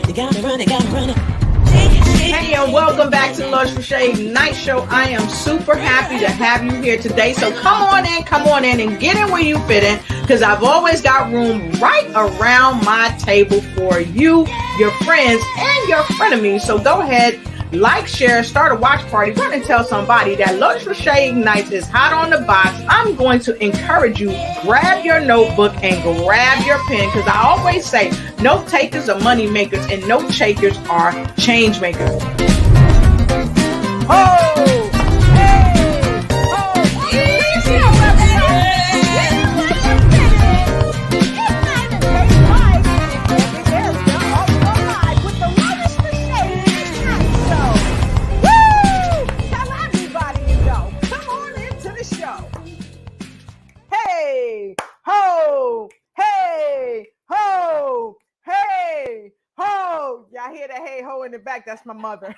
You got me running, Hey, and welcome back to the Lotus Riche Night Show. I am super happy to have you here today. So come on in and get in where you fit in, because I've always got room right around my table for you, your friends, and your frenemies. So go ahead, like, share, start a watch party, run and tell somebody that Lotus Riche Ignites is hot on the box. I'm going to encourage you, grab your notebook and grab your pen, because I always say note takers are money makers and note takers are change makers. Oh! Y'all hear that hey ho in the back? That's my mother.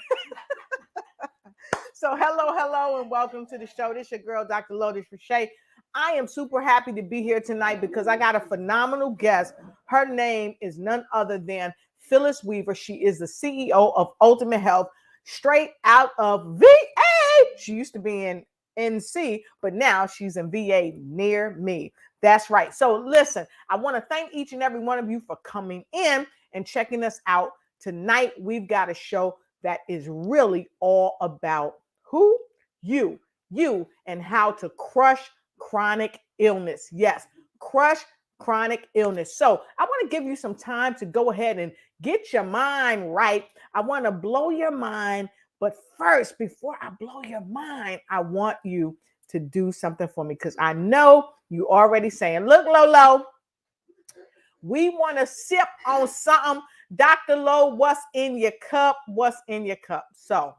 So hello, and welcome to the show. This is your girl, Dr. Lotus Riche. I am super happy to be here tonight because I got a phenomenal guest. Her name is none other than Phyllis Weaver. She is the CEO of Ultimate Health, straight out of VA. She used to be in NC, but now she's in VA near me. That's right. So listen, I want to thank each and every one of you for coming in and checking us out. Tonight, we've got a show that is really all about who? You, and how to crush chronic illness. Yes, crush chronic illness. So I want to give you some time to go ahead and get your mind right. I want to blow your mind. But first, before I blow your mind, I want you to do something for me, because I know you already saying, look, Lolo, we want to sip on something. Dr. Lo, what's in your cup? What's in your cup? So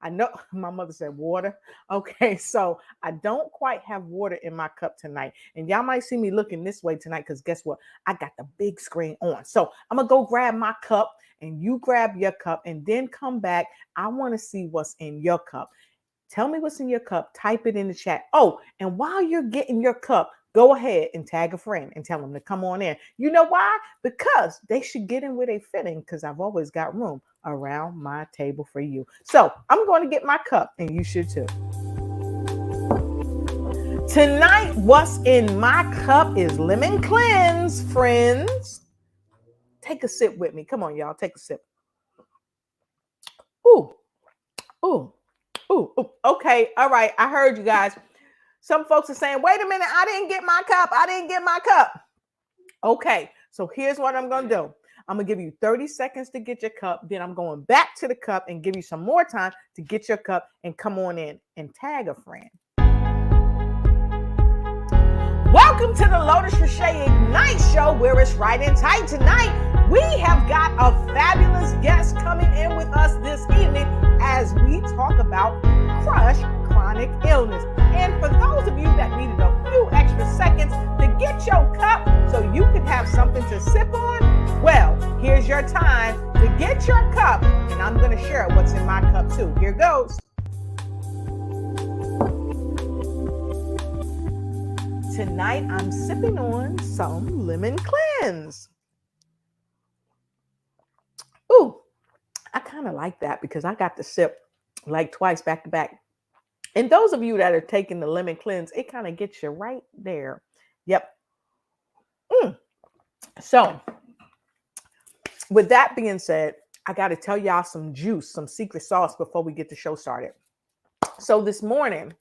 I know my mother said water. Okay, so I don't quite have water in my cup tonight. And y'all might see me looking this way tonight because guess what? I got the big screen on. So I'm going to go grab my cup and you grab your cup and then come back. I want to see what's in your cup. Tell me what's in your cup. Type it in the chat. Oh, and while you're getting your cup, go ahead and tag a friend and tell them to come on in. You know why? Because they should get in where they fit in, because I've always got room around my table for you. So I'm going to get my cup and you should too. Tonight, what's in my cup is lemon cleanse, friends. Take a sip with me. Come on, y'all. Take a sip. Ooh. Okay. All right. I heard you guys. Some folks are saying, wait a minute, I didn't get my cup. Okay, so here's what I'm going to do. I'm going to give you 30 seconds to get your cup. Then I'm going back to the cup and give you some more time to get your cup and come on in and tag a friend. Welcome to the Lotus Riche Ignite Show, where it's right and tight. Tonight, we have got a fabulous guest coming in with us this evening as we talk about crush chronic illness. And for those of you that needed a few extra seconds to get your cup so you can have something to sip on, well, here's your time to get your cup, and I'm going to share what's in my cup too. Here goes. Tonight, I'm sipping on some lemon cleanse. Ooh, I kind of like that because I got to sip like twice back to back. And those of you that are taking the lemon cleanse, it kind of gets you right there. Yep. So with that being said, I got to tell y'all some juice, some secret sauce before we get the show started. So this morning,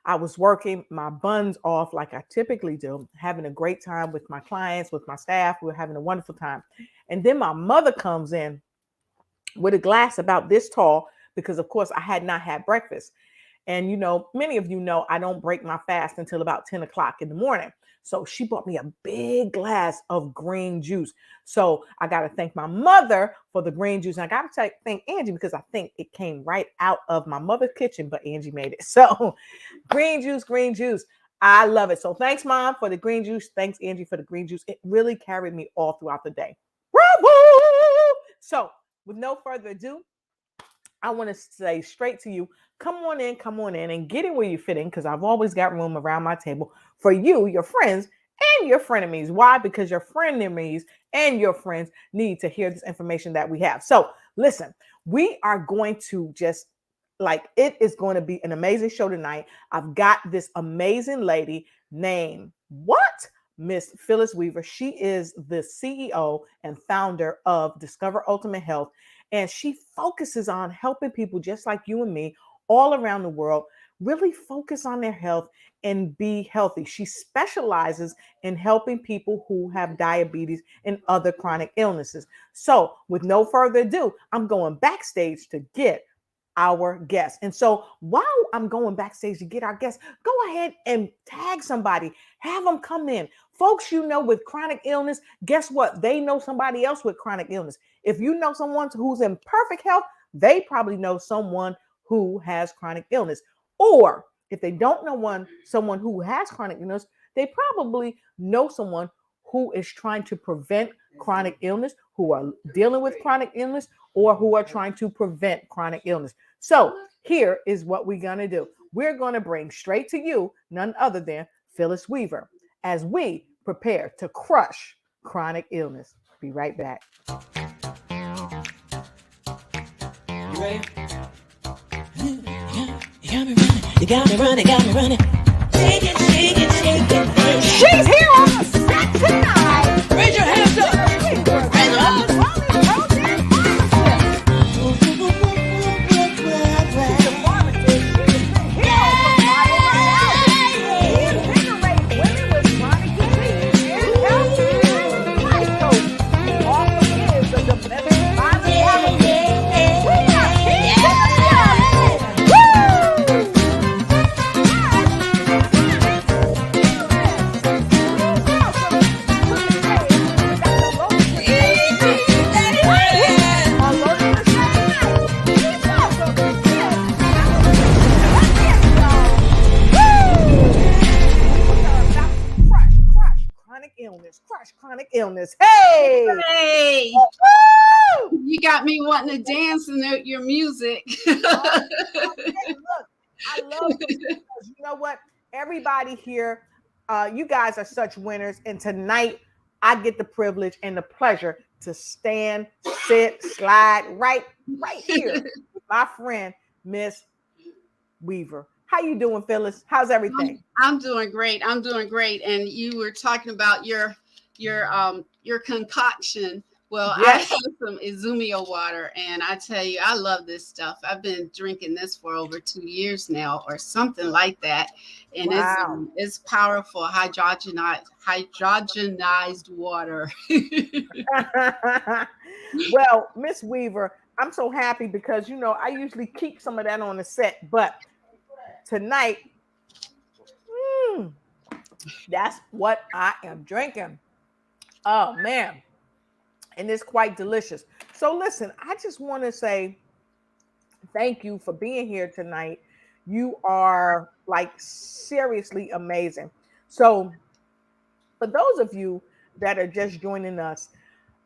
I was working my buns off like I typically do, having a great time with my clients, with my staff. We were having a wonderful time. And then my mother comes in with a glass about this tall because, of course, I had not had breakfast. And, you know, many of you know I don't break my fast until about 10 o'clock in the morning. So she bought me a big glass of green juice. So I got to thank my mother for the green juice. And I got to thank Angie because I think it came right out of my mother's kitchen, but Angie made it. So green juice. I love it. So thanks, Mom, for the green juice. Thanks, Angie, for the green juice. It really carried me all throughout the day. Bravo! So with no further ado, I want to say straight to you, come on in and get in where you fit in, because I've always got room around my table for you, your friends, and your frenemies. Why? Because your frenemies and your friends need to hear this information that we have. So listen, we are going to just it is going to be an amazing show tonight. I've got this amazing lady named Miss Phyllis Weaver. She is the CEO and founder of Discover Ultimate Health, and she focuses on helping people just like you and me all around the world really focus on their health and be healthy. She specializes in helping people who have diabetes and other chronic illnesses. So, with no further ado, I'm going backstage to get our guests. And so while I'm going backstage to get our guests, go ahead and tag somebody, have them come in. Folks, with chronic illness, guess what? They know somebody else with chronic illness. If you know someone who's in perfect health, they probably know someone who has chronic illness. Or if they don't know someone who has chronic illness, they probably know someone who is trying to prevent chronic illness, who are dealing with chronic illness, or who are trying to prevent chronic illness. So here is what we're going to do. We're going to bring straight to you none other than Phyllis Weaver as we prepare to crush chronic illness. Be right back. You ready? You got me running. Shake it, shake it, shake it. She's here on the set tonight. Raise your hands up. Raise them up. Chronic illness. Hey! Woo! You got me wanting to dance and your music. Hey, look, I love this because you know what? Everybody here, you guys are such winners. And tonight, I get the privilege and the pleasure to stand, sit, slide right here with my friend, Miss Weaver. How you doing, Phyllis? How's everything? I'm doing great. And you were talking about your concoction. Well, yes. I have some Izumio water, and I tell you, I love this stuff. I've been drinking this for over 2 years now, or something like that. And wow. It's powerful hydrogenized water. Well, Miss Weaver, I'm so happy because I usually keep some of that on the set, but tonight, that's what I am drinking. Oh man, and it's quite delicious. So listen, I just want to say thank you for being here tonight. You are seriously amazing. So for those of you that are just joining us,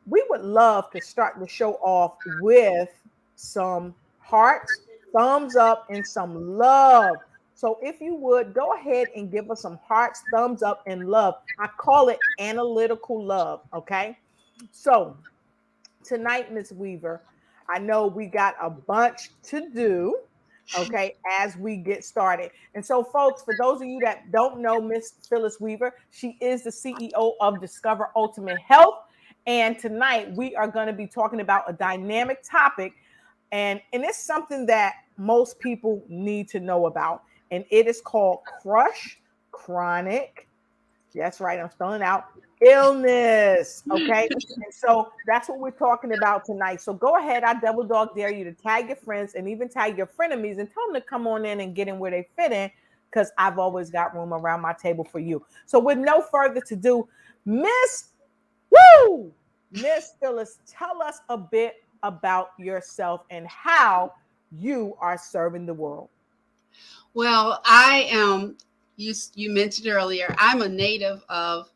we would love to start the show off with some hearts, thumbs up, and some love. So if you would, go ahead and give us some hearts, thumbs up, and love. I call it analytical love, okay? So tonight, Miss Weaver, I know we got a bunch to do, okay, as we get started. And so, folks, for those of you that don't know Miss Phyllis Weaver, she is the CEO of Discover Ultimate Health. And tonight, we are going to be talking about a dynamic topic, and it's something that most people need to know about. And it is called chronic. That's right. I'm spelling out illness. Okay. And so that's what we're talking about tonight. So go ahead. I double dog dare you to tag your friends and even tag your frenemies and tell them to come on in and get in where they fit in, because I've always got room around my table for you. So with no further to do, Miss Phyllis, tell us a bit about yourself and how you are serving the world. Well, I am, you mentioned earlier, I'm a native of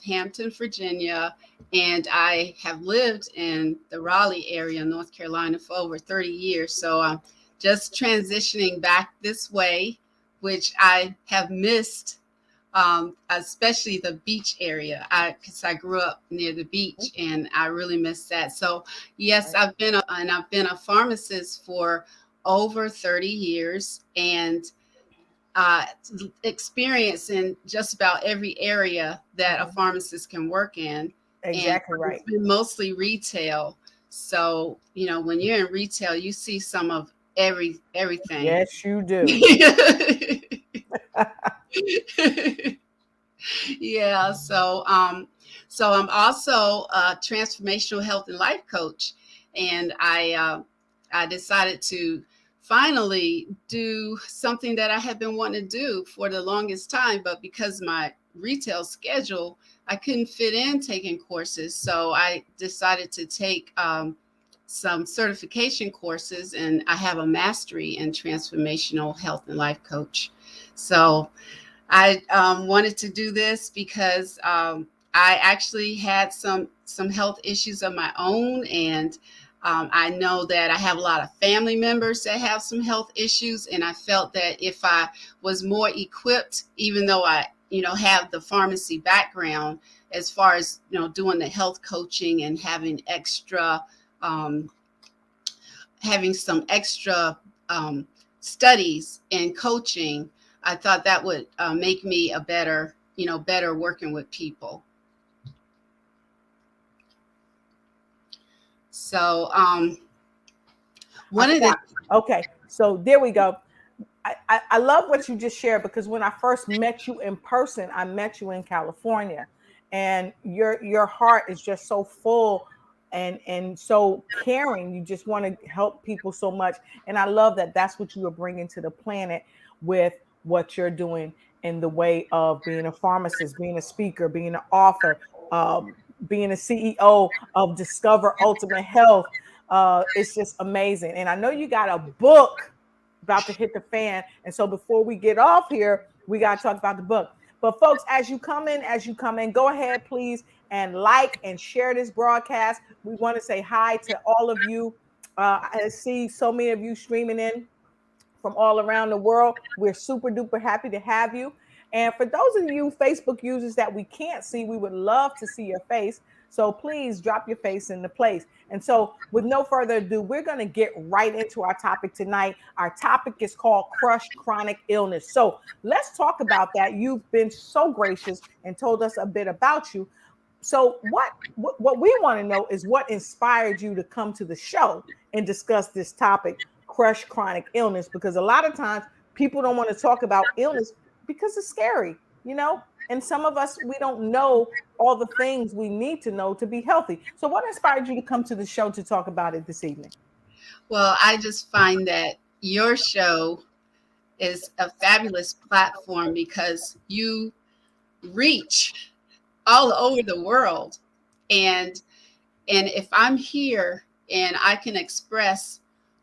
Hampton, Virginia, and I have lived in the Raleigh area, North Carolina, for over 30 years. So I'm just transitioning back this way, which I have missed especially the beach area. Because I grew up near the beach, and I really miss that. So yes, I've been a pharmacist for over 30 years, and uh, experience in just about every area that a pharmacist can work in. And Exactly right. it's been mostly retail. So, when you're in retail, you see some of everything. Yes, you do. Yeah. So I'm also a transformational health and life coach, and I decided to finally do something that I had been wanting to do for the longest time, but because my retail schedule, I couldn't fit in taking courses. So I decided to take some certification courses, and I have a mastery in transformational health and life coach. So I wanted to do this because I actually had some health issues of my own, and I know that I have a lot of family members that have some health issues, and I felt that if I was more equipped, even though I have the pharmacy background, as far as doing the health coaching and um, having some extra studies in coaching, I thought that would make me a better working with people. So I one of the forgot. Okay, so there we go. I love what you just shared because when I first met you in person, I met you in California, and your heart is just so full and so caring. You just want to help people so much, and I love that that's what you are bringing to the planet with what you're doing in the way of being a pharmacist, being a speaker, being an author, being a CEO of Discover Ultimate Health. It's just amazing, and I know you got a book about to hit the fan. And so before we get off here, we got to talk about the book. But folks, as you come in, go ahead, please, and like and share this broadcast. We want to say hi to all of you. I see so many of you streaming in from all around the world. We're super duper happy to have you. And for those of you Facebook users that we can't see, we would love to see your face. So please drop your face into place. And so, with no further ado, we're going to get right into our topic tonight. Our topic is called Crush Chronic Illness. So let's talk about that. You've been so gracious and told us a bit about you. So what we want to know is what inspired you to come to the show and discuss this topic, crush chronic illness, because a lot of times people don't want to talk about illness because it's scary, you know? And some of us, we don't know all the things we need to know to be healthy. So what inspired you to come to the show to talk about it this evening? Well, I just find that your show is a fabulous platform because you reach all over the world, and if I'm here and I can express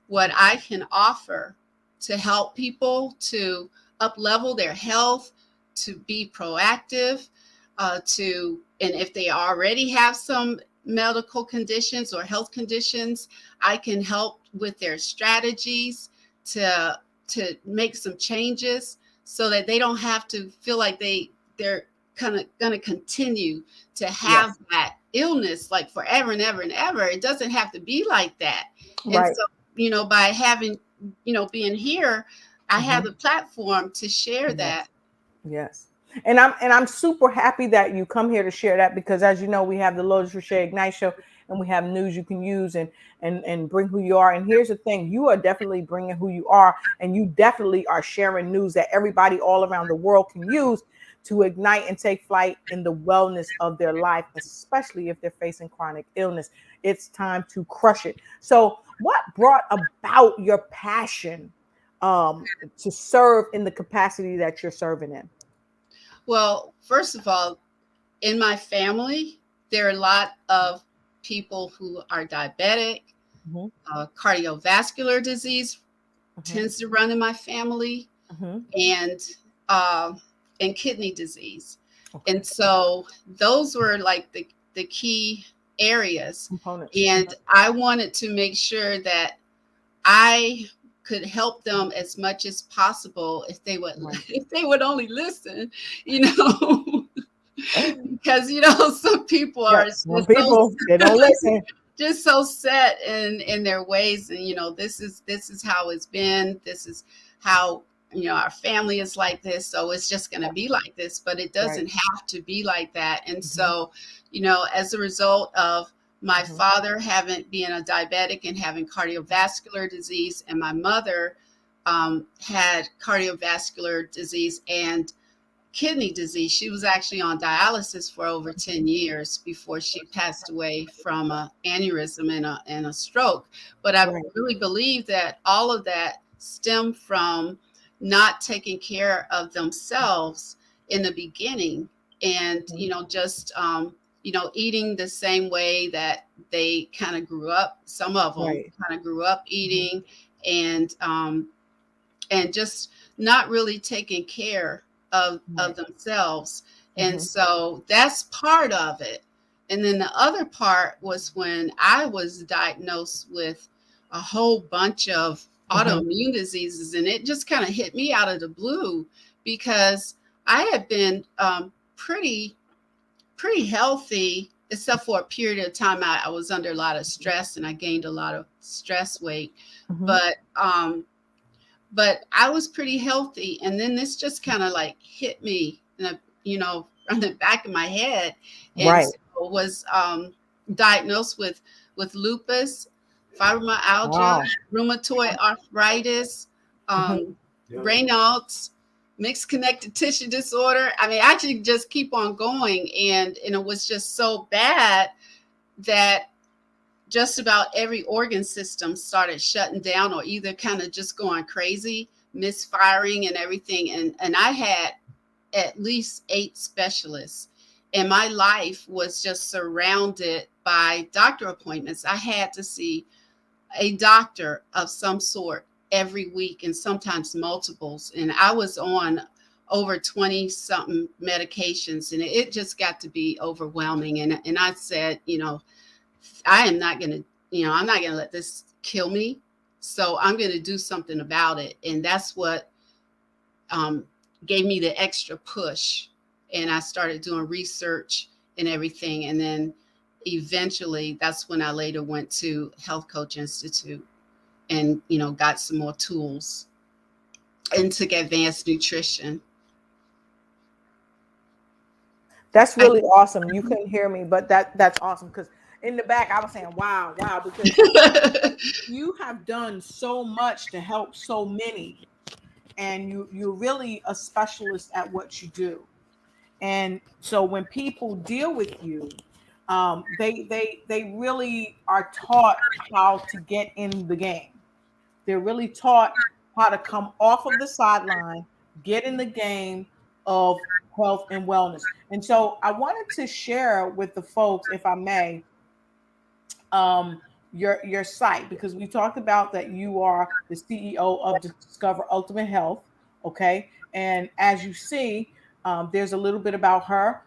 what I can offer to help people to up level their health, to be proactive, and if they already have some medical conditions or health conditions, I can help with their strategies to make some changes so that they don't have to feel like they're kind of going to continue to have Yes. that illness like forever and ever and ever. It doesn't have to be like that. And Right. so, by having, being here, I have Mhm. the platform to share Yes. that. Yes. And I'm super happy that you come here to share that because as you know, we have the Lotus Riche Ignite show and we have news you can use and bring who you are. And here's the thing, you are definitely bringing who you are and you definitely are sharing news that everybody all around the world can use to ignite and take flight in the wellness of their life, especially if they're facing chronic illness. It's time to crush it. So, what brought about your passion to serve in the capacity that you're serving in? Well, first of all, in my family, there are a lot of people who are diabetic. Mhm, Cardiovascular disease mhm, tends to run in my family, mhm. and uh, and kidney disease. Okay. And so those were like the key areas. Components. And I wanted to make sure that I could help them as much as possible if they would Right. if they would only listen, you know. Because some people Yeah, are some people they don't listen. just so set in their ways, and this is how it's been, this is how our family is like this, so it's just going to be like this, but it Right. doesn't have to be like that. And Mhm, so as a result of my mhm, father having being a diabetic and having cardiovascular disease, and my mother had cardiovascular disease and kidney disease. She was actually on dialysis for over 10 years before she passed away from a aneurysm and a stroke. But I right. really believe that all of that stemmed from not taking care of themselves in the beginning, and Mhm, just eating the same way that they kind of grew up. Some of them right. kind of grew up Mhm, eating, and just not really taking care of right. themselves. And Mhm, so that's part of it. And then the other part was when I was diagnosed with a whole bunch of mhm, autoimmune diseases, and it just kind of hit me out of the blue because I had been pretty healthy, except for a period of time I was under a lot of stress and I gained a lot of stress weight. mhm. But but I was pretty healthy. And then this just kind of like hit me, on the back of my head. And Right. so was diagnosed with lupus, fibromyalgia, Wow. rheumatoid arthritis, Mhm, Raynaud's, mixed connected tissue disorder. I mean, I could just keep on going. And it was just so bad that just about every organ system started shutting down or either kind of just going crazy, misfiring and everything. And I had at least 8 specialists. And my life was just surrounded by doctor appointments. I had to see a doctor of some sort every week and sometimes multiples. And I was on over 20 something medications, and it just got to be overwhelming. And I said, I am not going to, I'm not going to let this kill me. So I'm going to do something about it. And that's what um, gave me the extra push. And I started doing research and everything. And then eventually, that's when I later went to Health Coach Institute and, got some more tools and took advanced nutrition. That's I, really awesome. You couldn't hear me, but that's awesome because in the back I was saying, "Wow, wow," because you have done so much to help so many, and you're really a specialist at what you do. And so when people deal with you, they really are taught how to get in the game. They're really taught how to come off of the sideline, get in the game of health and wellness. And so I wanted to share with the folks, if I may, your site, because we talked about that you are the CEO of Discover Ultimate Health. Okay. And as you see, there's a little bit about her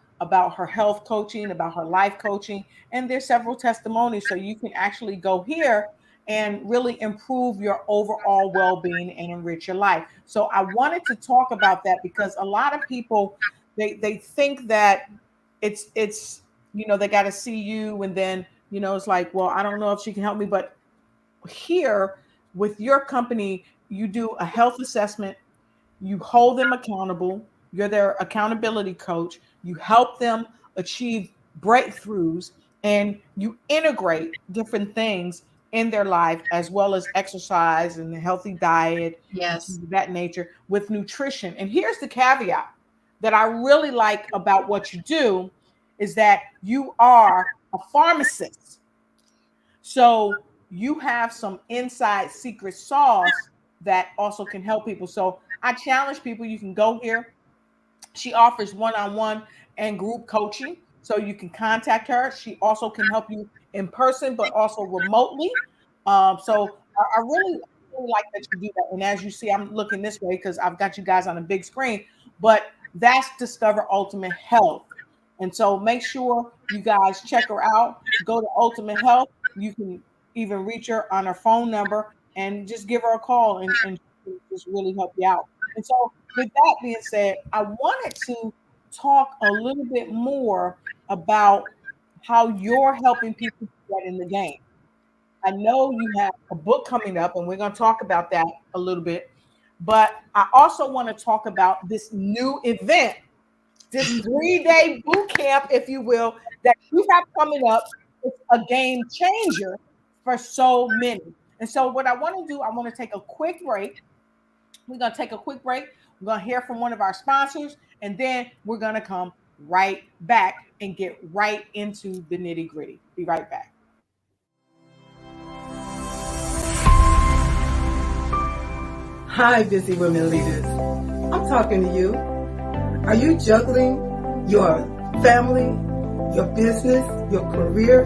health coaching, about her life coaching, and there's several testimonies. So you can actually go here and really improve your overall well-being and enrich your life. So I wanted to talk about that because a lot of people they think that it's they got to see you, and then it's like, well, I don't know if she can help me. But here with your company, you do a health assessment, you hold them accountable, you're their accountability coach, you help them achieve breakthroughs, and you integrate different things in their life as well as exercise and a healthy diet and things yes. of that nature with nutrition. And here's the caveat that I really like about what you do is that you are a pharmacist. So you have some inside secret sauce that also can help people. So I challenge people, you can go here. She offers one-on-one and group coaching. So you can contact her. She also can help you in person, but also remotely. So I really like that you do that. And as you see, I'm looking this way because I've got you guys on a big screen, but that's Discover Ultimate Health. And so make sure you guys check her out. Go to Ultimate Health. You can even reach her on her phone number and just give her a call and just really help you out. And so, with that being said, I wanted to talk a little bit more about how you're helping people get in the game. I know you have a book coming up, and we're going to talk about that a little bit. But I also want to talk about this new event, this 3-day boot camp, if you will, that you have coming up. It's a game changer for so many. And so what I want to do, I want to take a quick break. We're going to take a quick break. We're going to hear from one of our sponsors, and then we're going to come right back and get right into the nitty-gritty. Be right back. Hi, busy women leaders. I'm talking to you. Are you juggling your family, your business, your career,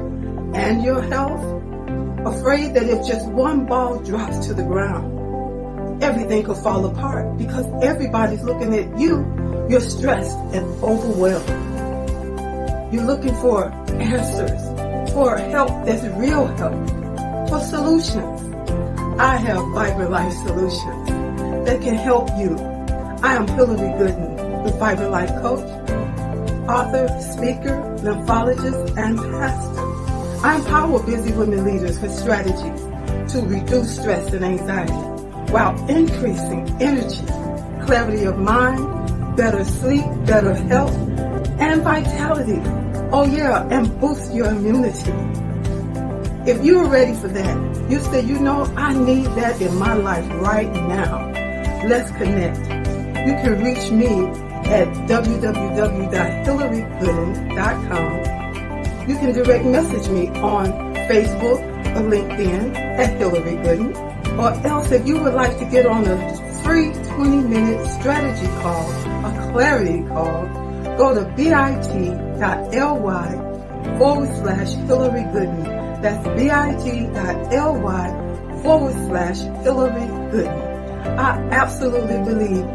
and your health? Afraid that if just one ball drops to the ground, everything could fall apart because everybody's looking at you. You're stressed and overwhelmed. You're looking for answers, for help that's real help, for solutions. I have Vibrant Life Solutions that can help you. I am Hillary Gooden, the Vibrant Life Coach, author, speaker, lymphologist, and pastor. I empower busy women leaders with strategies to reduce stress and anxiety while increasing energy, clarity of mind, better sleep, better health, and vitality. Oh yeah, and boost your immunity. If you're ready for that, you say, I need that in my life right now. Let's connect. You can reach me at www.hillarygooden.com. You can direct message me on Facebook or LinkedIn at Hillary Gooden. Or else if you would like to get on a free 20-minute strategy call, a clarity call, go to bit.ly/Hillary Gooden. That's bit.ly/Hillary Gooden. I absolutely believe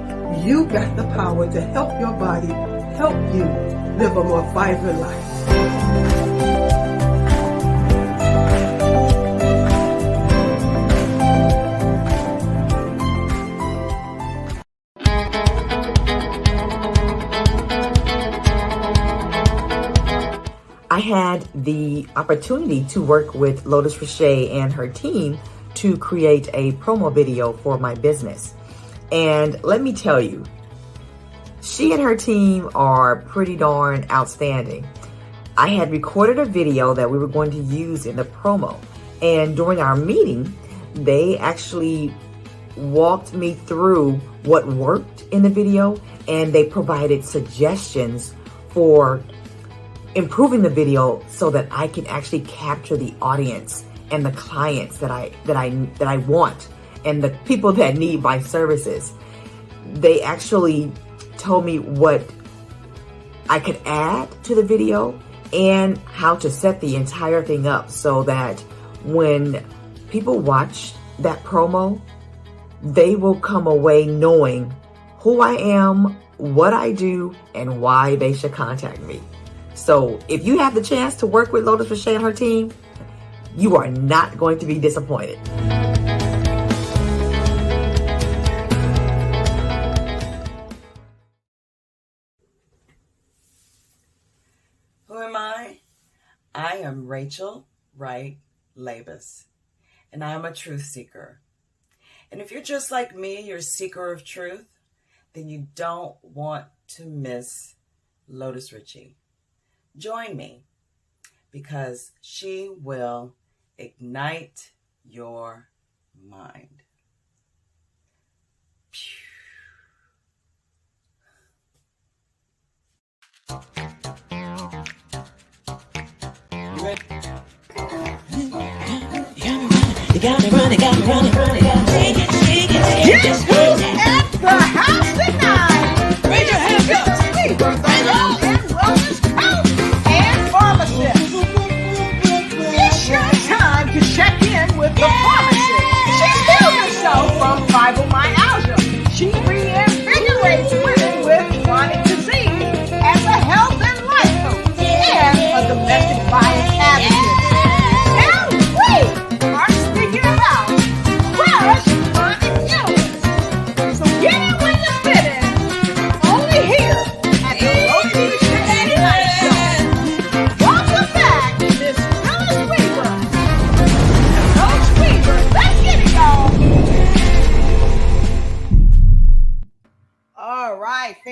you got the power to help your body, help you live a more vibrant life. I had the opportunity to work with Lotus Riche and her team to create a promo video for my business. And let me tell you, she and her team are pretty darn outstanding. I had recorded a video that we were going to use in the promo. And during our meeting, they actually walked me through what worked in the video, and they provided suggestions for improving the video so that I can actually capture the audience and the clients that I want and the people that need my services. They actually told me what I could add to the video and how to set the entire thing up so that when people watch that promo, they will come away knowing who I am, what I do, and why they should contact me. So if you have the chance to work with Lotus Riche and her team, you are not going to be disappointed. Who am I? I am Rachel Wright Labus, and I am a truth seeker. And if you're just like me, you're a seeker of truth, then you don't want to miss Lotus Riche. Join me because she will ignite your mind. You ready? You got me running, got me running. Shake it, shake it, shake it. Guess who's at the house tonight? Raise your hands up. Hello and wellness coach and pharmacist. It's your time to check in with the pharmacist. She heals herself from fibromyalgia. She reinvigorates women with chronic disease as a health and life coach and a domestic violence advocate. And we are speaking about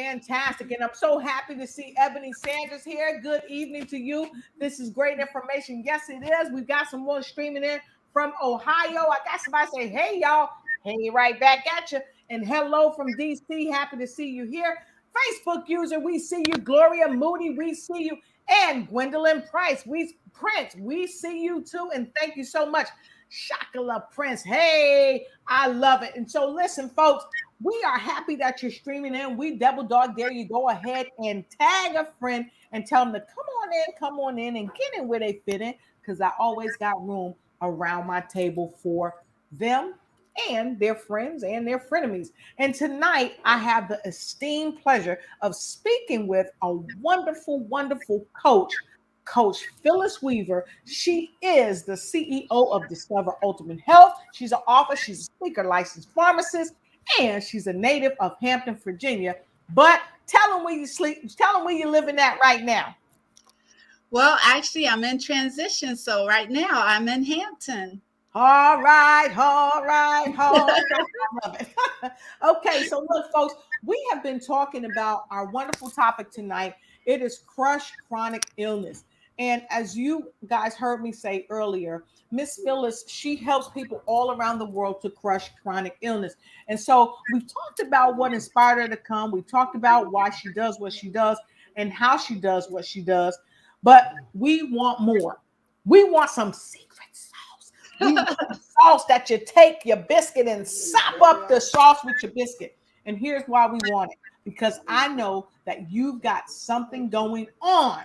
Fantastic. And I'm so happy to see Ebony Sanders here. Good evening to you. This is great information. Yes, it is. We've got some more streaming in from Ohio. I got somebody say, hey, y'all. Hey, right back at you. And hello from DC. Happy to see you here. Facebook user, we see you. Gloria Moody, we see you. And Gwendolyn Price, Prince, we see you too. And thank you so much. Shakala Prince. Hey, I love it. And so listen, folks, we are happy that you're streaming in. We double dog dare you. Go ahead and tag a friend and tell them to come on in and get in where they fit in, because I always got room around my table for them and their friends and their frenemies. And tonight I have the esteemed pleasure of speaking with a wonderful, wonderful Coach Phyllis Weaver. She is the CEO of Discover Ultimate Health. She's an author, she's a speaker, licensed pharmacist, and she's a native of Hampton, Virginia. But tell them where you sleep, tell them where you're living at right now. Well, actually, I'm in transition. So right now I'm in Hampton. All right. I love it. Okay, so look, folks, we have been talking about our wonderful topic tonight. It is crush chronic illness. And as you guys heard me say earlier, Miss Phyllis, she helps people all around the world to crush chronic illness. And so we've talked about what inspired her to come. We've talked about why she does what she does and how she does what she does. But we want more. We want some secret sauce. We want sauce that you take your biscuit and sop up the sauce with your biscuit. And here's why we want it. Because I know that you've got something going on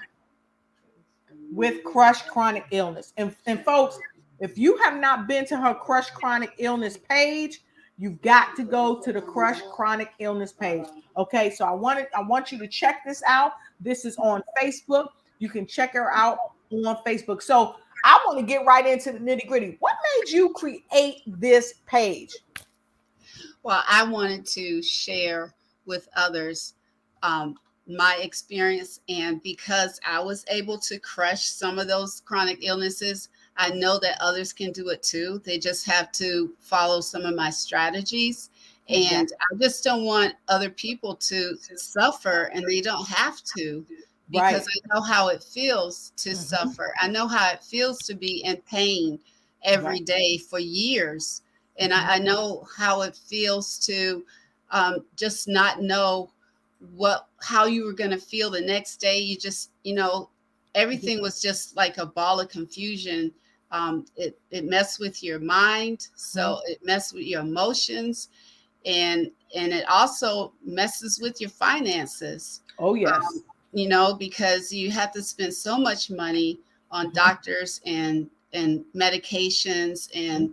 with Crush Chronic Illness. And folks, if you have not been to her Crush Chronic Illness page, you've got to go to the Crush Chronic Illness page. Okay, so I want you to check this out. This is on Facebook. You can check her out on Facebook. So I want to get right into the nitty-gritty. What made you create this page? Well, I wanted to share with others my experience, and because I was able to crush some of those chronic illnesses, I know that others can do it too. They just have to follow some of my strategies. And I just don't want other people to suffer, and they don't have to, because I know how it feels to suffer. I know how it feels to be in pain every day for years. And I know how it feels to just not know how you were going to feel the next day. You just, everything was just like a ball of confusion. It messed with your mind. So it messed with your emotions, and it also messes with your finances. Oh, yes. Because you have to spend so much money on doctors and medications, and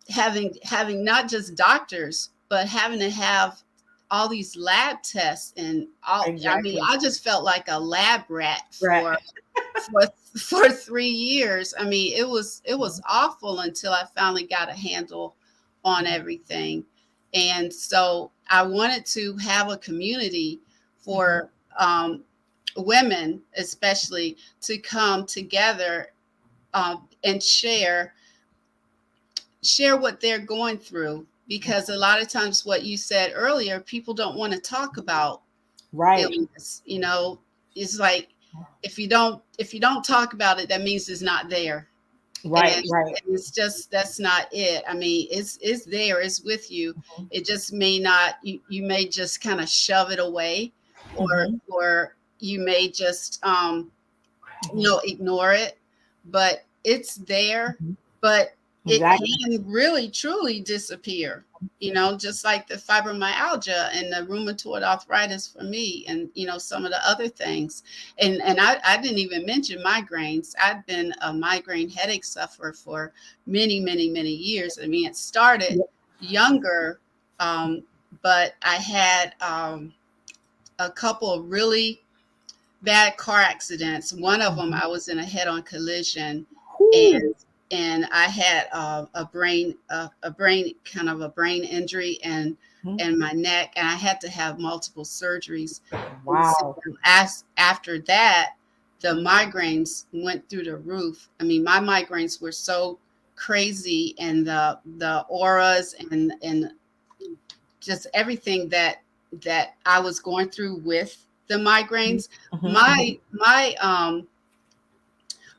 having not just doctors, but having to have all these lab tests and all. Exactly. I mean, I just felt like a lab rat for 3 years. I mean, it was awful until I finally got a handle on everything. And so I wanted to have a community for women, especially, to come together and share what they're going through. Because a lot of times, what you said earlier, people don't want to talk about illness. It's like if you don't talk about it, that means it's not there. Right. And it's just, that's not it. I mean, it's there, it's with you. It just may not. You may just kind of shove it away, or you may just ignore it. But it's there. But it can really, truly disappear, just like the fibromyalgia and the rheumatoid arthritis for me, and, some of the other things. And I didn't even mention migraines. I've been a migraine headache sufferer for many, many, many years. I mean, it started younger, but I had a couple of really bad car accidents. One of them, I was in a head-on collision, and I had a brain injury and my neck, and I had to have multiple surgeries. Wow! So after that, the migraines went through the roof. I mean, my migraines were so crazy, and the auras and just everything that that I was going through with the migraines, Mhm.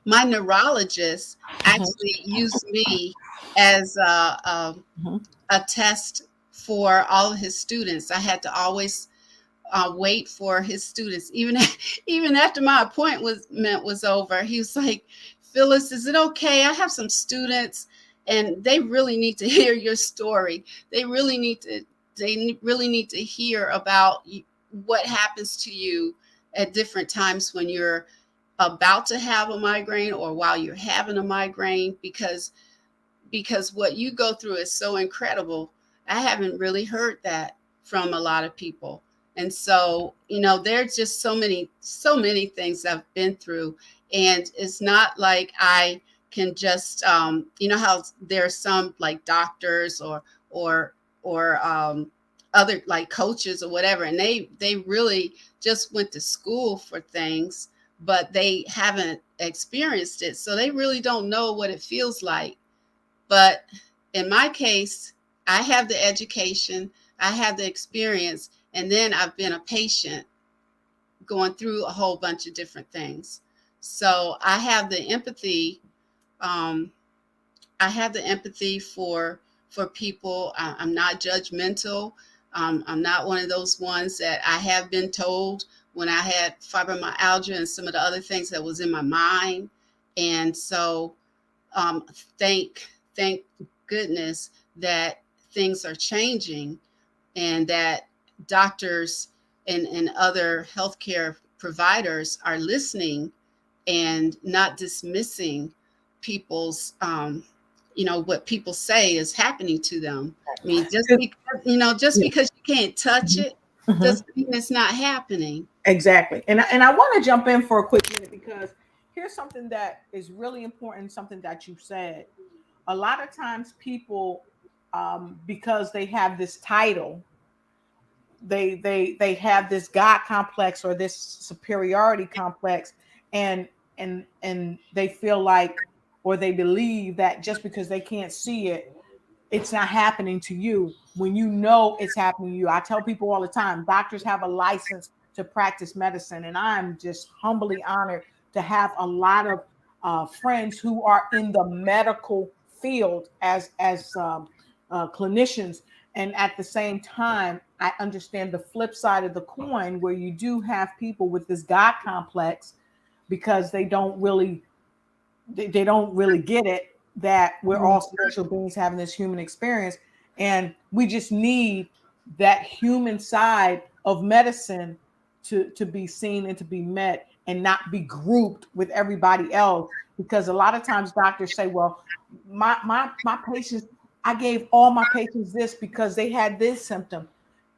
my neurologist actually used me as Mhm. a test for all of his students. I had to always wait for his students, even even after my appointment was over. He was like, "Phyllis, is it okay? I have some students, and they really need to hear your story. They really need to. They really need to hear about what happens to you at different times when you're about to have a migraine or while you're having a migraine, because what you go through is so incredible. I haven't really heard that from a lot of people. And so, there's just so many things I've been through. And it's not like I can just, how there's some like doctors or, or other like coaches or whatever, and they really just went to school for things, but they haven't experienced it. So they really don't know what it feels like. But in my case, I have the education, I have the experience, and then I've been a patient going through a whole bunch of different things. So I have the empathy. Um, I have the empathy for people. I'm not judgmental. I'm not one of those ones that I have been told when I had fibromyalgia and some of the other things that was in my mind. And so um, thank goodness that things are changing, and that doctors and other healthcare providers are listening and not dismissing people's what people say is happening to them. I mean, just because you can't touch it Mhm. doesn't mean it's not happening. Exactly. And I want to jump in for a quick minute because here's something that is really important, something that you said. A lot of times people, because they have this title, they have this God complex or this superiority complex, and and they feel like, or they believe that just because they can't see it, it's not happening to you when you know it's happening to you. I tell people all the time, doctors have a license to practice medicine, and I'm just humbly honored to have a lot of friends who are in the medical field as clinicians. And at the same time, I understand the flip side of the coin, where you do have people with this God complex because they don't really get it, that we're all spiritual beings having this human experience, and we just need that human side of medicine to be seen and to be met and not be grouped with everybody else. Because a lot of times doctors say, well, my patients, I gave all my patients this because they had this symptom,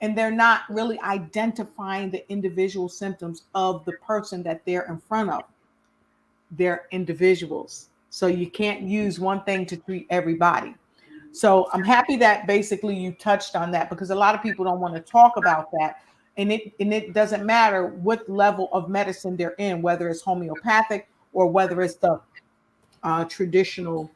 and they're not really identifying the individual symptoms of the person that they're in front of. They're individuals. So you can't use one thing to treat everybody. So I'm happy that basically you touched on that, because a lot of people don't want to talk about that. And it doesn't matter what level of medicine they're in, whether it's homeopathic or whether it's the traditional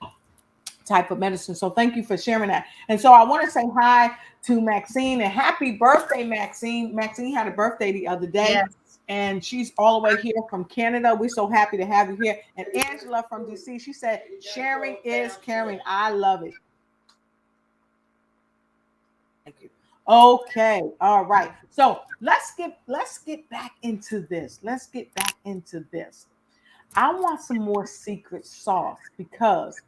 type of medicine. So thank you for sharing that. And so I want to say hi to Maxine and happy birthday, Maxine. Maxine had a birthday the other day, Yes. and she's all the way here from Canada. We're so happy to have you here. And Angela from DC, she said, sharing is caring. I love it. Thank you. Okay. All right. So let's get back into this. Let's get back into this. I want some more secret sauce, because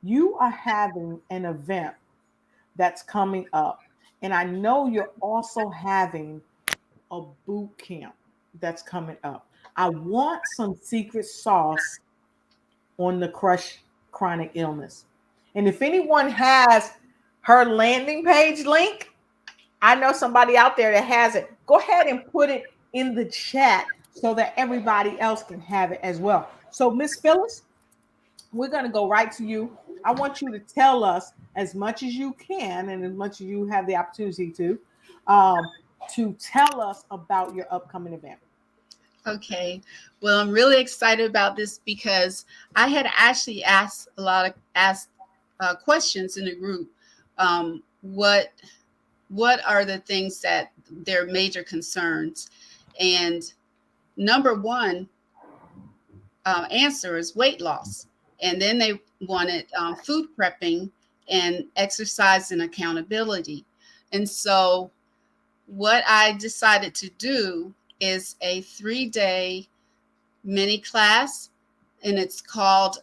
you are having an event that's coming up. And I know you're also having a boot camp that's coming up. I want some secret sauce on the crush chronic illness. And if anyone has her landing page link, I know somebody out there that has it. Go ahead and put it in the chat so that everybody else can have it as well. So, Miss Phyllis, we're going to go right to you. I want you to tell us as much as you can and as much as you have the opportunity um, to tell us about your upcoming event. Okay. Well, I'm really excited about this because I had actually asked questions in the group. What what are the things that their major concerns? And number one answer is weight loss. And then they wanted food prepping and exercise and accountability. And so what I decided to do is a 3-day mini class, and it's called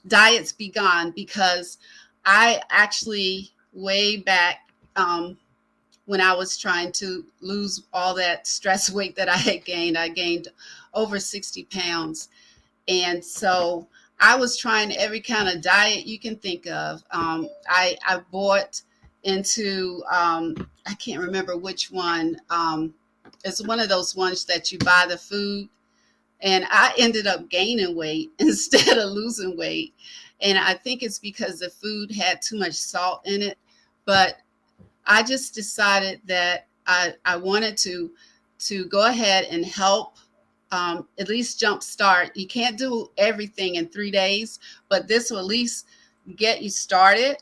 Diets Be Gone, because I actually way back when I was trying to lose all that stress weight that I gained over 60 pounds. And so I was trying every kind of diet you can think of. I bought into, I can't remember which one. It's one of those ones that you buy the food, and I ended up gaining weight instead of losing weight. And I think it's because the food had too much salt in it. But I just decided that I wanted to go ahead and help at least jumpstart. You can't do everything in 3 days, but this will at least get you started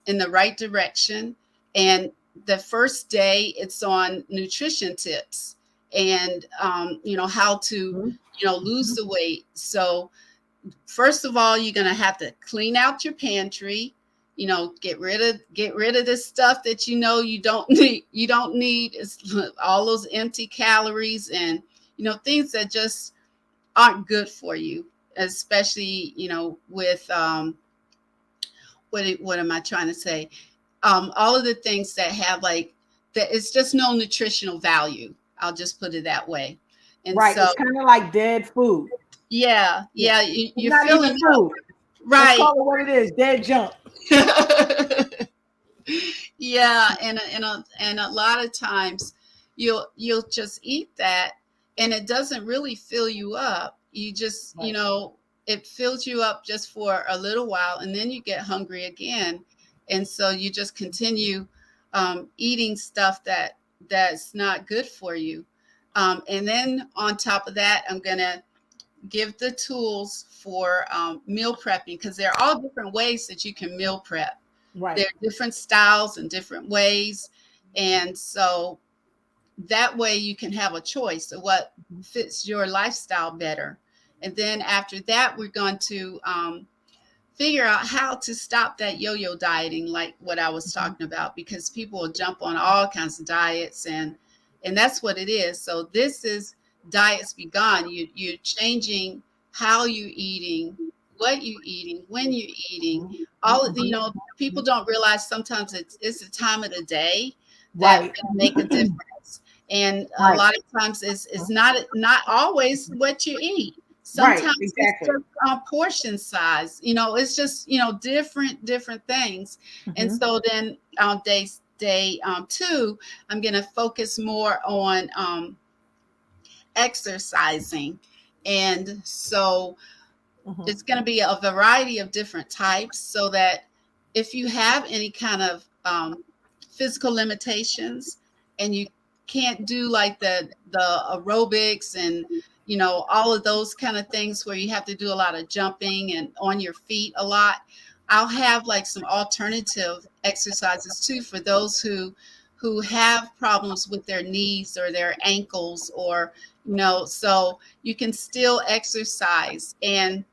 in the right direction. And the first day, it's on nutrition tips and how to lose the weight. So first of all, you're going to have to clean out your pantry. Get rid of this stuff that you don't need. It's all those empty calories and things that just aren't good for you, especially with what am I trying to say? All of the things that have like that, it's just no nutritional value. I'll just put it that way. And right, so it's kind of like dead food. Yeah, you're not feeling even food. Right. Let's call it what it is, dead junk. Yeah, and a lot of times you'll just eat that, and it doesn't really fill you up. You just Right. It fills you up just for a little while, and then you get hungry again, and so you just continue eating stuff that's not good for you. And then on top of that, I'm gonna give the tools for meal prepping, because there are all different ways that you can meal prep. Right. There are different styles and different ways. And so that way you can have a choice of what fits your lifestyle better. And then after that, we're going to figure out how to stop that yo-yo dieting, like what I was talking about, because people will jump on all kinds of diets, and that's what it is. So this is Diets Be Gone. You're changing how you're eating, what you're eating, when you're eating. All of people don't realize sometimes it's the time of the day that Right. can make a difference. And Right. a lot of times it's not always what you eat. Right, Sometimes exactly. it's just portion size. It's just different things. And so then on day 2, I'm going to focus more on exercising. And so it's going to be a variety of different types, so that if you have any kind of physical limitations and you can't do like the aerobics and all of those kind of things where you have to do a lot of jumping and on your feet a lot, I'll have like some alternative exercises too for those who have problems with their knees or their ankles, or so you can still exercise. And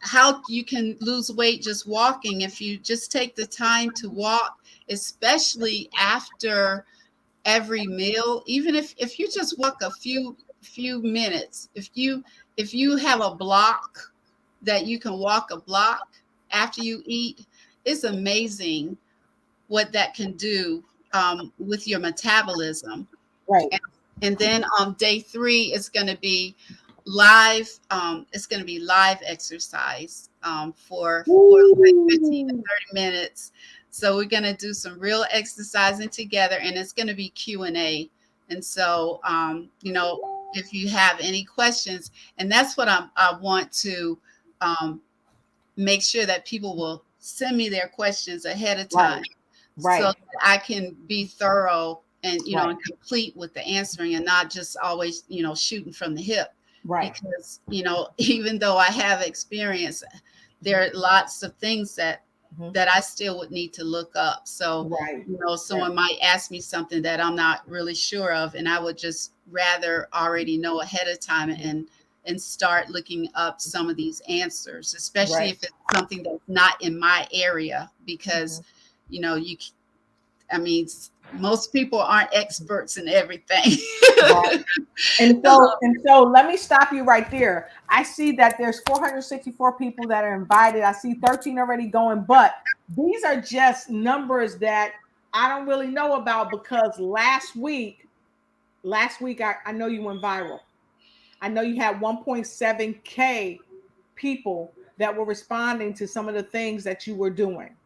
how you can lose weight just walking, if you just take the time to walk, especially after every meal. Even if you just walk a few minutes, if you have a block that you can walk a block after you eat, it's amazing what that can do with your metabolism. Right. And then on day 3, it's going to be live. It's going to be live exercise for like 15 to 30 minutes. So we're going to do some real exercising together, and it's going to be Q&A. And so, if you have any questions, and that's what I want to make sure that people will send me their questions ahead of time, Right. so that I can be thorough and Right. and complete with the answering, and not just always shooting from the hip. Right. Because even though I have experience, there are lots of things that that I still would need to look up. So, Right. someone might ask me something that I'm not really sure of, and I would just rather already know ahead of time and start looking up some of these answers, especially Right. if it's something that's not in my area, because, I mean, most people aren't experts in everything. Right. And so let me stop you right there. I see that there's 464 people that are invited. I see 13 already going, but these are just numbers that I don't really know about, because last week I know you went viral. I know you had 1.7K people that were responding to some of the things that you were doing.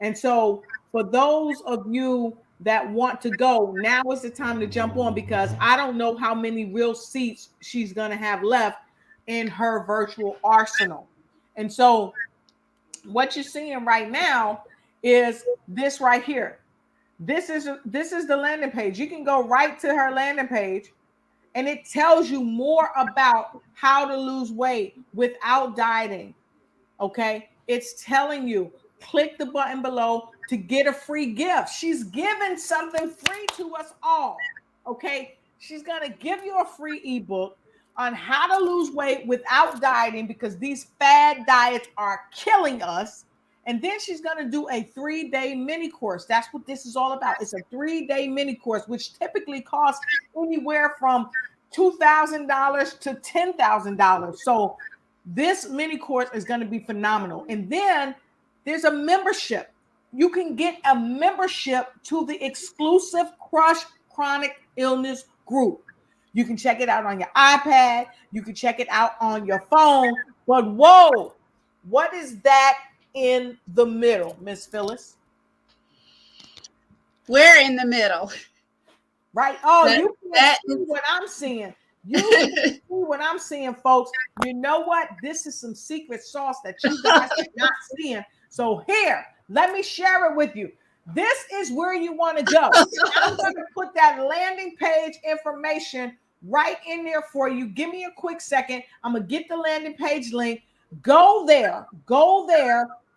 And so for those of you that want to go, now is the time to jump on, because I don't know how many real seats she's going to have left in her virtual arsenal. And so what you're seeing right now is this right here. This is the landing page. You can go right to her landing page, and it tells you more about how to lose weight without dieting. Okay, it's telling you, click the button below to get a free gift. She's giving something free to us all. Okay, she's gonna give you a free ebook on how to lose weight without dieting, because these fad diets are killing us. And then she's going to do a 3-day mini course. That's what this is all about. It's a 3-day mini course, which typically costs anywhere from $2,000 to $10,000. So this mini course is going to be phenomenal. And then there's a membership. You can get a membership to the exclusive Crush Chronic Illness group. You can check it out on your iPad. You can check it out on your phone. But whoa, what is that in the middle, Miss Phyllis? We're in the middle. Right? Oh, you can see what I'm seeing. You can see what I'm seeing, folks. You know what? This is some secret sauce that you guys are not seeing. So here, let me share it with you. This is where you want to go. I'm going to put that landing page information right in there for you. Give me a quick second. I'm going to get the landing page link. Go there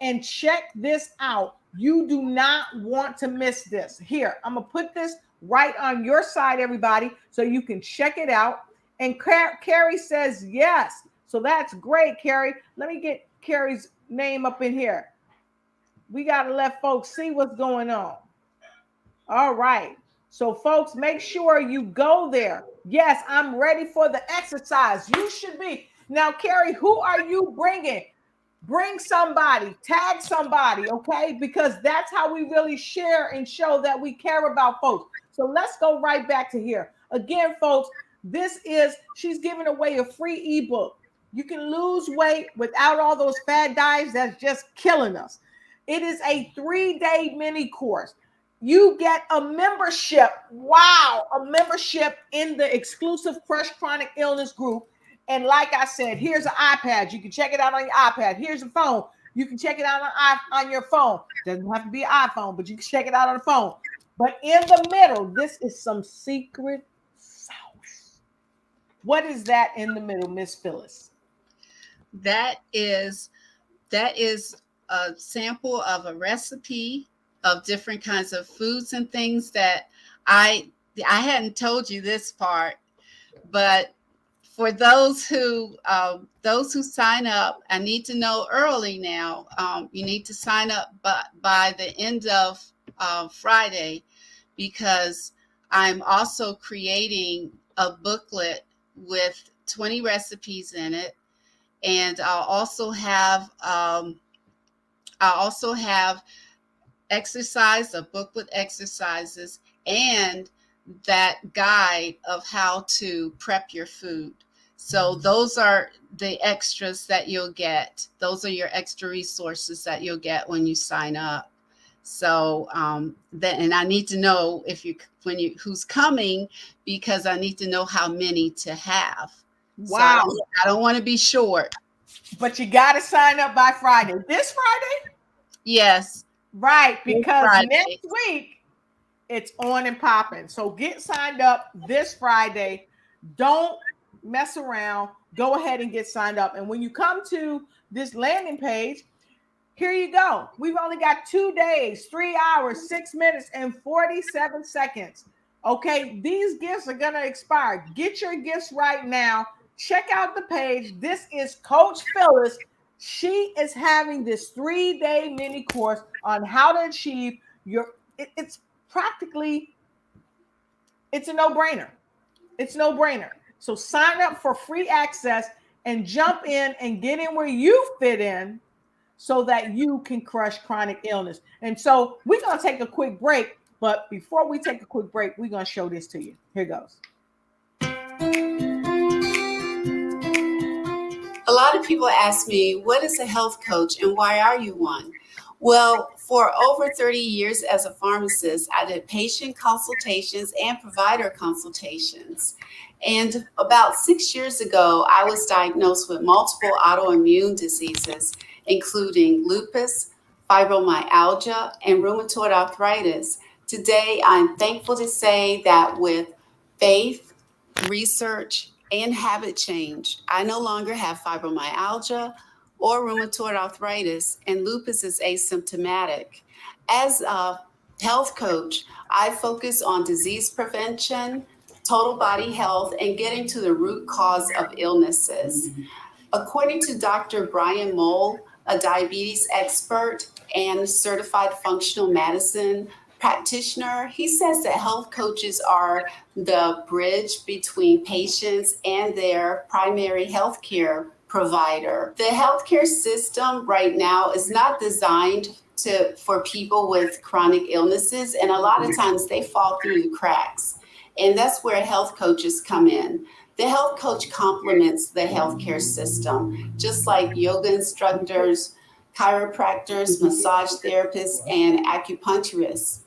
and check this out. You do not want to miss this. Here, I'm going to put this right on your side, everybody, so you can check it out. And Carrie says yes. So that's great, Carrie. Let me get Carrie's name up in here. We got to let folks see what's going on. All right. So, folks, make sure you go there. Yes, I'm ready for the exercise. You should be. Now, Carrie, who are you bringing? Bring somebody, tag somebody, okay? Because that's how we really share and show that we care about folks. So let's go right back to here. Again, folks, she's giving away a free ebook. You can lose weight without all those fad diets that's just killing us. It is a 3-day mini course. You get a membership. Wow, a membership in the exclusive Crush Chronic Illness group. And like I said, here's an iPad. You can check it out on your iPad. Here's a phone. You can check it out on your phone. Doesn't have to be an iPhone, but you can check it out on the phone. But in the middle, this is some secret sauce. What is that in the middle, Miss Phyllis? That is a sample of a recipe of different kinds of foods and things that I hadn't told you this part, but for those who sign up, I need to know early now. You need to sign up by the end of Friday, because I'm also creating a booklet with 20 recipes in it, and I'll also have exercise, a book with exercises, and that guide of how to prep your food. So those are the extras that you'll get. Those are your extra resources that you'll get when you sign up. So and I need to know who's coming, because I need to know how many to have. Wow. So I don't want to be short. But you got to sign up by Friday. This Friday? Yes. Right, because next week it's on and popping. So get signed up this Friday. Don't mess around. Go ahead and get signed up. And when you come to this landing page, Here you go. We've only got 2 days, 3 hours, 6 minutes, and 47 seconds. Okay, these gifts are going to expire. Get your gifts right now. Check out the page. This is Coach Phyllis. She is having this 3-day mini course on how to achieve your, it's practically, it's a no-brainer. It's no-brainer. So sign up for free access and jump in and get in where you fit in so that you can crush chronic illness. And so we're going to take a quick break. But before we take a quick break, we're going to show this to you. Here goes. A lot of people ask me, what is a health coach and why are you one? Well, for over 30 years as a pharmacist, I did patient consultations and provider consultations. And about 6 years ago, I was diagnosed with multiple autoimmune diseases, including lupus, fibromyalgia, and rheumatoid arthritis. Today, I'm thankful to say that with faith, research, and habit change, I no longer have fibromyalgia or rheumatoid arthritis, and lupus is asymptomatic. As a health coach, I focus on disease prevention, total body health, and getting to the root cause of illnesses. According to Dr. Brian Mole, a diabetes expert and certified functional medicine practitioner, he says that health coaches are the bridge between patients and their primary health care provider. The healthcare system right now is not designed for people with chronic illnesses, and a lot of times they fall through the cracks. And that's where health coaches come in. The health coach complements the healthcare system, just like yoga instructors, chiropractors, massage therapists, and acupuncturists.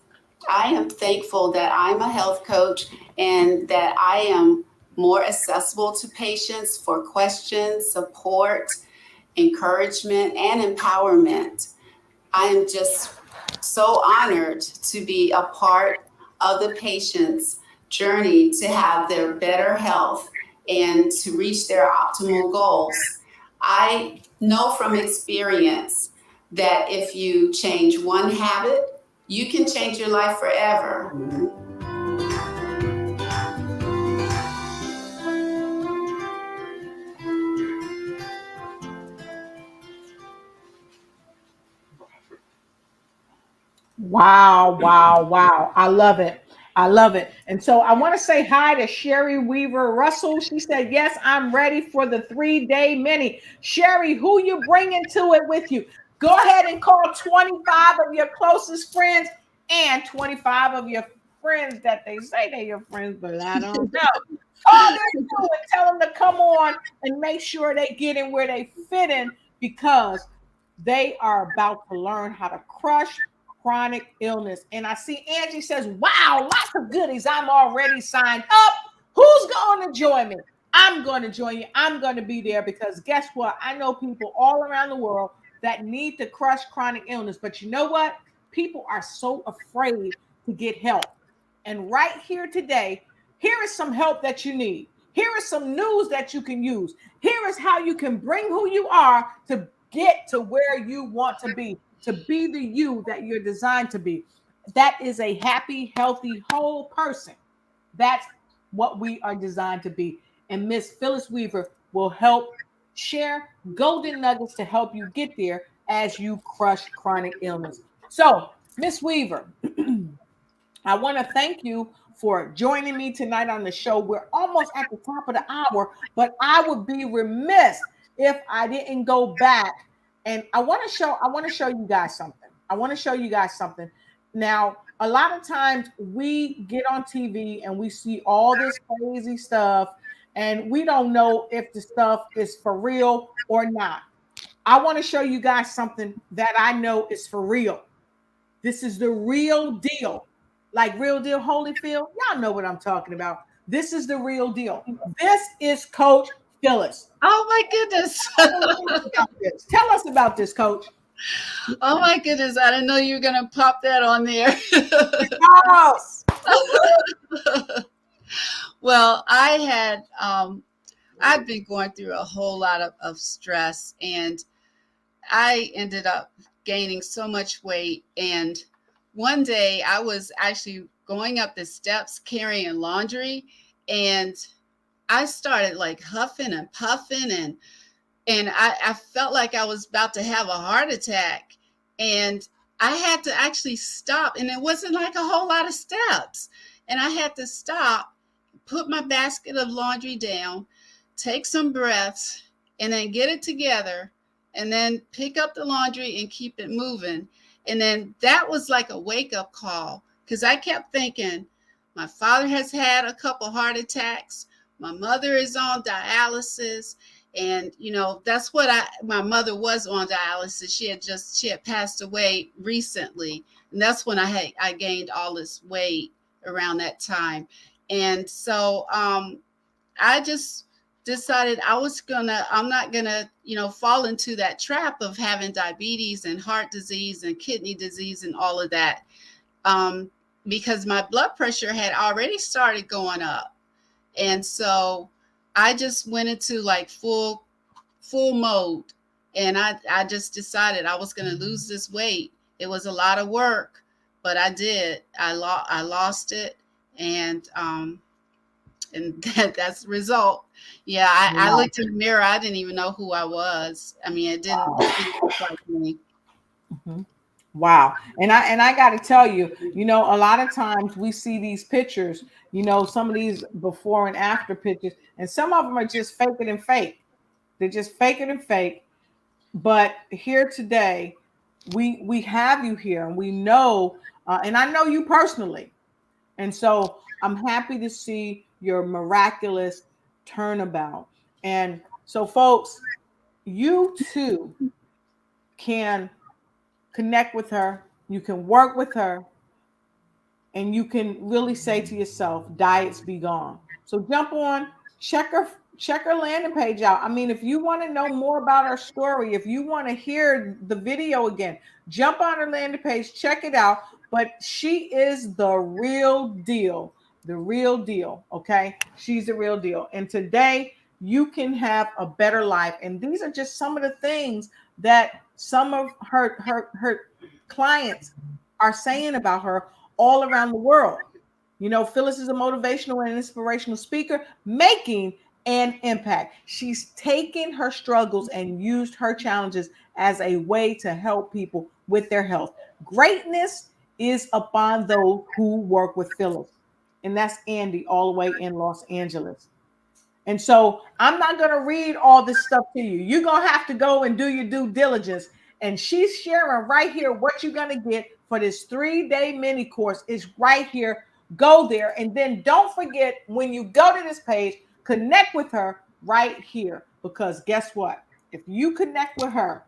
I am thankful that I'm a health coach and that I am more accessible to patients for questions, support, encouragement, and empowerment. I am just so honored to be a part of the patient's journey to have their better health and to reach their optimal goals. I know from experience that if you change one habit, you can change your life forever. Wow, wow, wow. I love it. I love it. And so I want to say hi to Sherry Weaver Russell. She said, yes, I'm ready for the 3-day mini. Sherry, who you bringing to it with you? Go ahead and call 25 of your closest friends and 25 of your friends that they say they're your friends, but I don't know. Call them too and tell them to come on and make sure they get in where they fit in, because they are about to learn how to crush chronic illness. And I see Angie says, wow, lots of goodies. I'm already signed up. Who's going to join me? I'm going to join you. I'm going to be there because guess what? I know people all around the world that need to crush chronic illness. But you know what? People are so afraid to get help. And right here today, here is some help that you need. Here is some news that you can use. Here is how you can bring who you are to get to where you want to be the you that you're designed to be. That is a happy, healthy, whole person. That's what we are designed to be. And Miss Phyllis Weaver will help share golden nuggets to help you get there as you crush chronic illness. So, Miss Weaver, I want to thank you for joining me tonight on the show. We're almost at the top of the hour, but I would be remiss if I didn't go back. And I want to show you guys something. Now, a lot of times we get on TV and we see all this crazy stuff and we don't know if the stuff is for real or not. I want to show you guys something that I know is for real. This is the real deal. Like Real Deal Holyfield. Y'all know what I'm talking about. This is the real deal. This is Coach Phyllis. Oh my goodness. Tell us about this, Coach. Oh my goodness. I didn't know you were going to pop that on there. Well, I've been going through a whole lot of stress, and I ended up gaining so much weight. And one day I was actually going up the steps carrying laundry, and I started like huffing and puffing, and I felt like I was about to have a heart attack. And I had to actually stop. And it wasn't like a whole lot of steps. And I had to stop, put my basket of laundry down, take some breaths, and then get it together, and then pick up the laundry and keep it moving. And then that was like a wake up call, because I kept thinking, my father has had a couple heart attacks. My mother is on dialysis. And, that's what my mother was on dialysis. She had passed away recently. And that's when I gained all this weight around that time. And so I just decided I'm not gonna, fall into that trap of having diabetes and heart disease and kidney disease and all of that. Because my blood pressure had already started going up. And so I just went into like full mode. And I just decided I was going to lose this weight. It was a lot of work, but I did. I lost it. And that's the result. Yeah, I looked in the mirror. I didn't even know who I was. I mean, it didn't look like me. Mm-hmm. Wow. And I got to tell you, a lot of times we see these pictures, some of these before and after pictures, and some of them are just fake it and fake. They're just fake it and fake. But here today, we have you here, and we know, and I know you personally. And so I'm happy to see your miraculous turnabout. And so, folks, you too can connect with her. You can work with her, and you can really say to yourself, diets be gone. So jump on, check her landing page out. I mean, if you want to know more about her story, if you want to hear the video again, jump on her landing page, check it out. But she is the real deal. The real deal. Okay. She's the real deal. And today you can have a better life. And these are just some of the things that some of her clients are saying about her all around the world. Phyllis is a motivational and inspirational speaker making an impact. She's taken her struggles and used her challenges as a way to help people with their health. Greatness is upon those who work with Phyllis. And that's Andy all the way in Los Angeles. And so I'm not going to read all this stuff to you. You're going to have to go and do your due diligence. And she's sharing right here what you're going to get for this 3-day mini course is right here. Go there. And then don't forget, when you go to this page, connect with her right here. Because guess what? If you connect with her,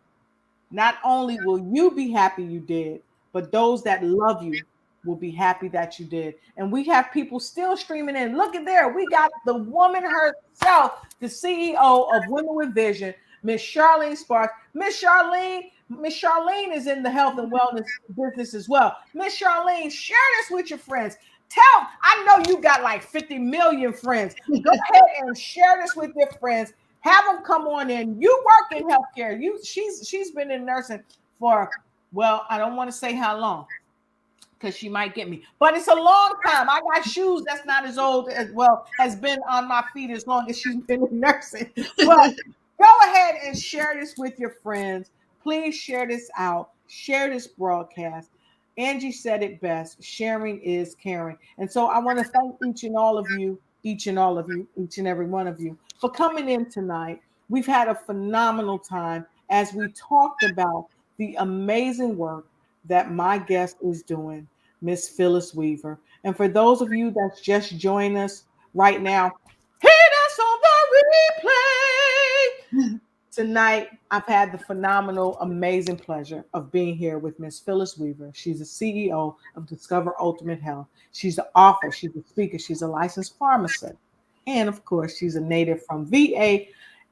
not only will you be happy you did, but those that love you will be happy that you did. And we have people still streaming in. Look at there. We got the woman herself, the CEO of Women with Vision, Miss Charlene Sparks. Miss Charlene is in the health and wellness business as well. Miss Charlene, share this with your friends. I know you got like 50 million friends. Go ahead and share this with your friends. Have them come on in. You work in healthcare. She's been in nursing for, well, I don't want to say how long, because she might get me, but it's a long time. I got shoes that's not as old as, well, has been on my feet as long as she's been in nursing. But go ahead and share this with your friends. Please share this out. Share this broadcast. Angie said it best. Sharing is caring. And so I want to thank each and every one of you for coming in tonight. We've had a phenomenal time as we talked about the amazing work that my guest is doing, Miss Phyllis Weaver. And for those of you that's just joined us right now, hit us on the replay. Tonight, I've had the phenomenal, amazing pleasure of being here with Miss Phyllis Weaver. She's the CEO of Discover Ultimate Health. She's the author, she's a speaker, she's a licensed pharmacist. And of course, she's a native from VA.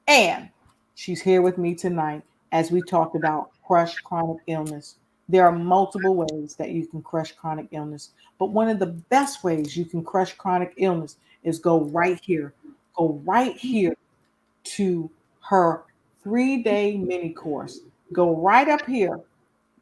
And she's here with me tonight as we talk about crush chronic illness. There are multiple ways that you can crush chronic illness, but one of the best ways you can crush chronic illness is go right here to her 3-day mini course. Go right up here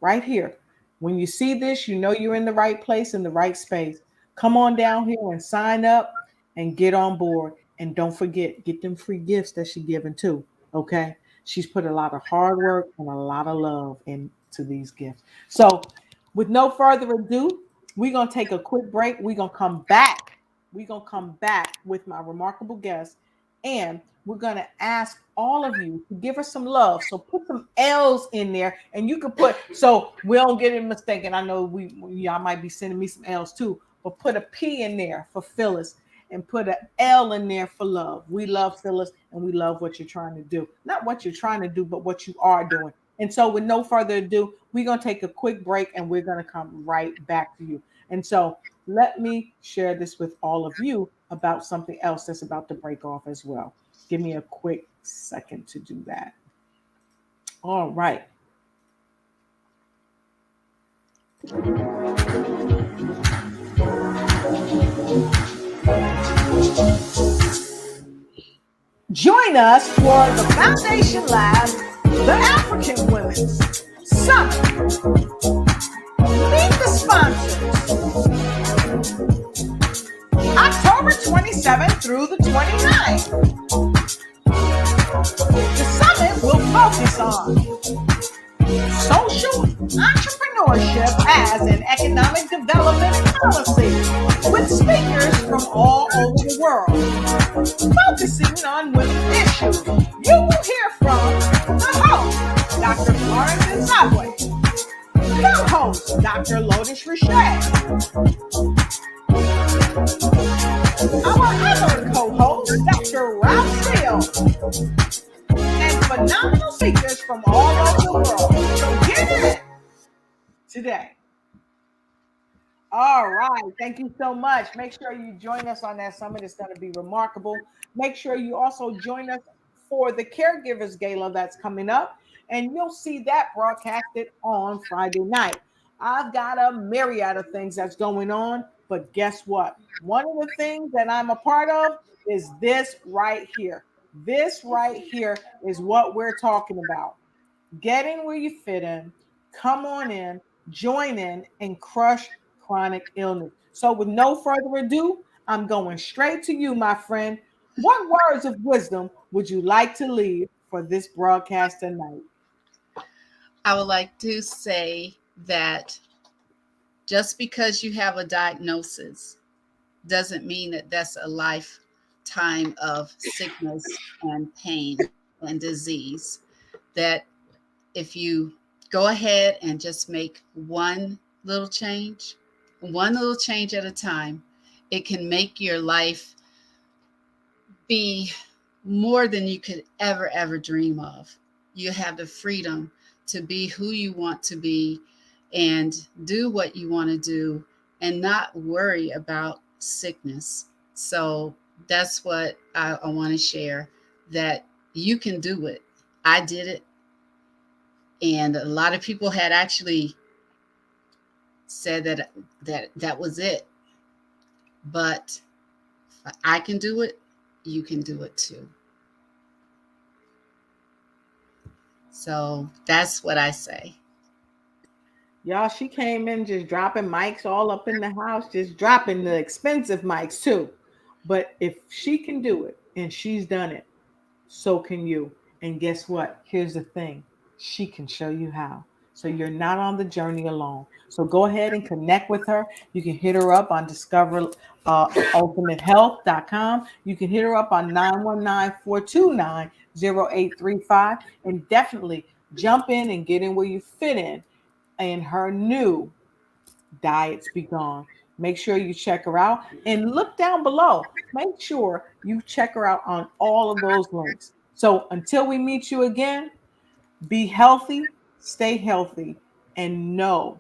right here. When you see this, you know you're in the right place, in the right space. Come on down here and sign up and get on board. And don't forget, get them free gifts that she's giving too. Okay. She's put a lot of hard work and a lot of love into these gifts. So, with no further ado, we're going to take a quick break. We're going to come back. We're going to come back with my remarkable guest. And we're going to ask all of you to give us some love. So put some L's in there, and you can put, so we don't get it mistaken. I know y'all might be sending me some L's too, but put a P in there for Phyllis and put an L in there for love. We love Phyllis, and we love what you're trying to do. Not what you're trying to do, but what you are doing. And so with no further ado, we're going to take a quick break, and we're going to come right back to you. And so let me share this with all of you about something else that's about to break off as well. Give me a quick second to do that. All right. Join us for the Foundation Lab, the African Women's Summit. Meet the sponsors. October 27th through the 29th. The summit will focus on social entrepreneurship as an economic development policy with speakers from all over the world, focusing on women issues. You will hear from the host, Dr. Florence Zabwe, co-host, Dr. Lotus Riche, our other co-host, Dr. Ralph Steele, and phenomenal speakers from all over the world. So get in today. All right. Thank you so much. Make sure you join us on that summit. It's going to be remarkable. Make sure you also join us for the Caregivers Gala that's coming up, and you'll see that broadcasted on Friday night. I've got a myriad of things that's going on, but guess what? One of the things that I'm a part of is this right here. This right here is what we're talking about. Get in where you fit in, come on in, join in, and crush chronic illness. So with no further ado, I'm going straight to you, my friend. What words of wisdom would you like to leave for this broadcast tonight? I would like to say that just because you have a diagnosis doesn't mean that that's a lifetime of sickness and pain and disease. That if you go ahead and just make one little change at a time, it can make your life be more than you could ever dream of. You have the freedom to be who you want to be and do what you want to do and not worry about sickness. So that's what I want to share, that you can do it. I did it. And a lot of people had actually said that was it. But if I can do it, you can do it too. So that's what I say. Y'all, she came in just dropping mics all up in the house, just dropping the expensive mics too. But if she can do it and she's done it, so can you. And guess what? Here's the thing. She can show you how. So you're not on the journey alone. So go ahead and connect with her. You can hit her up on discoverultimatehealth.com. You can hit her up on 919-429-0835. And definitely jump in and get in where you fit in her new Diets Be Gone. Make sure you check her out and look down below. Make sure you check her out on all of those links. So until we meet you again, be healthy, stay healthy, and know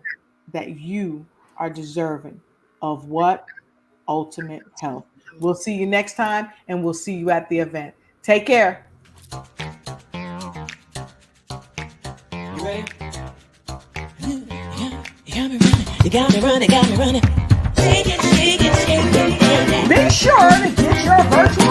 that you are deserving of what? Ultimate health. We'll see you next time, and we'll see you at the event. Take care. You got me running. Be sure to get your virtual